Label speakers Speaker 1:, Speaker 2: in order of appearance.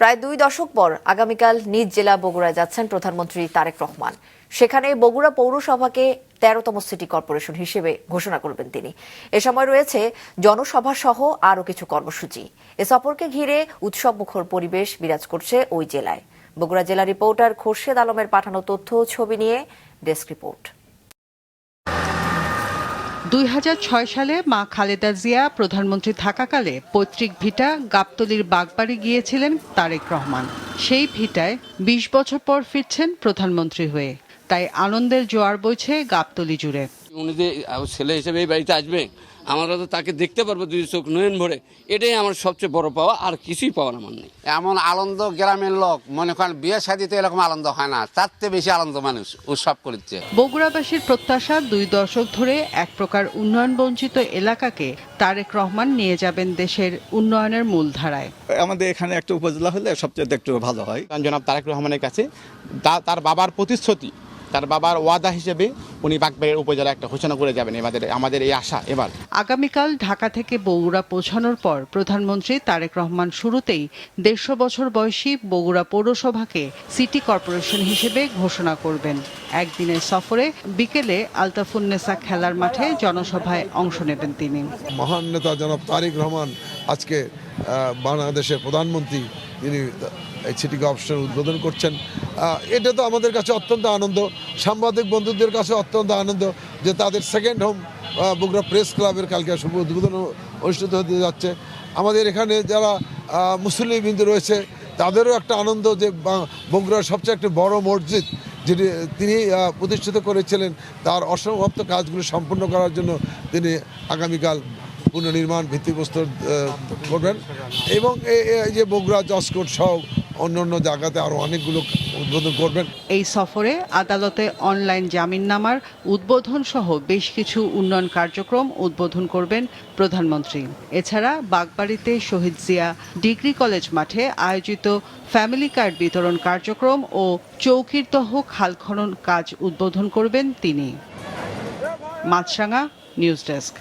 Speaker 1: প্রায় 2 দশক পর আগামীকাল নিজ জেলা বগুড়ায় যাচ্ছেন প্রধানমন্ত্রী তারেক রহমান। সেখানে বগুড়া পৌরসভাকে 13তম সিটি কর্পোরেশন হিসেবে ঘোষণা করবেন তিনি। এ সময় রয়েছে জনসভা সহ আরও কিছু কর্মসূচি। এ সফরকে ঘিরে উৎসবমুখর পরিবেশ বিরাজ করছে ওই জেলায়। বগুড়া জেলা রিপোর্টার খোরশেদ আলমের পাঠানো তথ্য ও ছবি নিয়ে ডেস্ক রিপোর্ট।
Speaker 2: 2006 সালে মা খালেদা জিয়া প্রধানমন্ত্রী থাকাকালে পৈতৃক ভিটা গাবতলীর বাগবাড়ি গিয়েছিলেন তারেক রহমান। সেই ভিটায় 20 বছর পর ফিরছেন প্রধানমন্ত্রী হয়ে, তাই আনন্দের জোয়ার বইছে গাবতলী জুড়ে।
Speaker 3: উনি যে ছেলে হিসেবে এই বাড়িতে আসবে, আমরা তো তাকে দেখতে পারবো দুই চোখ নয়ন ভরে, এটাই আমার সবচেয়ে বড় পাওয়া, আর কিছুই পাওয়ার আমার নেই।
Speaker 4: এমন আনন্দ গ্রামের লোক মনে করেন বিয়ে শাদীতে এরকম আনন্দ হয় না, তার চেয়ে বেশি আনন্দ মানুষ উৎসব করছে।
Speaker 2: বগুড়াবাসীর প্রত্যাশা 2 দশক ধরে এক প্রকার উন্নয়ন বঞ্চিত এলাকাকে তারেক রহমান নিয়ে যাবেন দেশের উন্নয়নের মূলধারায়।
Speaker 5: আমাদের এখানে একটা উপজেলা হলে সবচেয়ে একটু ভালো হয়।
Speaker 6: জনাব তারেক রহমানের কাছে তার বাবার প্রতিশ্রুতি, তার বাবার ওয়াদা হিসেবে উনি বাগবাড়ির উপজেলা একটা ঘোষণা করে যাবেন। আমাদের এই আশা এবার
Speaker 2: আগামীকাল ঢাকা থেকে বগুড়া পৌঁছানোর পর প্রধানমন্ত্রী তারেক রহমান শুরুতেই 150 বছর বয়সী বগুড়া পৌরসভাকে সিটি কর্পোরেশন হিসেবে ঘোষণা করবেন। একদিনের সফরে বিকেলে আলতাফুন্নেসা খেলার মাঠে জনসভায় অংশ নেবেন তিনি।
Speaker 7: মহান নেতা জনাব তারেক রহমান আজকে বাংলাদেশের প্রধানমন্ত্রী, তিনি এই সিটি কর্পোরেশন উদ্বোধন করছেন। এটা তো আমাদের কাছে অত্যন্ত আনন্দ, সাংবাদিক বন্ধুদের কাছে অত্যন্ত আনন্দ যে তাদের সেকেন্ড হোম বগুড়া প্রেস ক্লাবের কালকে শুভ উদ্বোধন অনুষ্ঠিত হতে যাচ্ছে। আমাদের এখানে যারা মুসল্লিবৃন্দ রয়েছে তাদেরও একটা আনন্দ যে বগুড়ার সবচেয়ে একটা বড় মসজিদ যেটি তিনি প্রতিষ্ঠিত করেছিলেন, তার অসমাপ্ত কাজগুলো সম্পূর্ণ করার জন্য তিনি আগামীকাল পুনর্নির্মাণ ভিত্তিপ্রস্তর করবেন এবং এই যে বগুড়া জসকোট সহ অন্যান্য জায়গাতে আরও অনেকগুলো উদ্বোধন করবেন।
Speaker 2: এই সফরে আদালতে অনলাইন জামিননামার উদ্বোধন সহ বেশ কিছু উন্নয়ন কার্যক্রম উদ্বোধন করবেন প্রধানমন্ত্রী। এছাড়া বাগবাড়িতে শহীদ জিয়া ডিগ্রি কলেজ মাঠে আয়োজিত ফ্যামিলি কার্ড বিতরণ কার্যক্রম ও চৌকিরদহ খাল খনন কাজ উদ্বোধন করবেন তিনি। মাছরাঙা নিউজ ডেস্ক।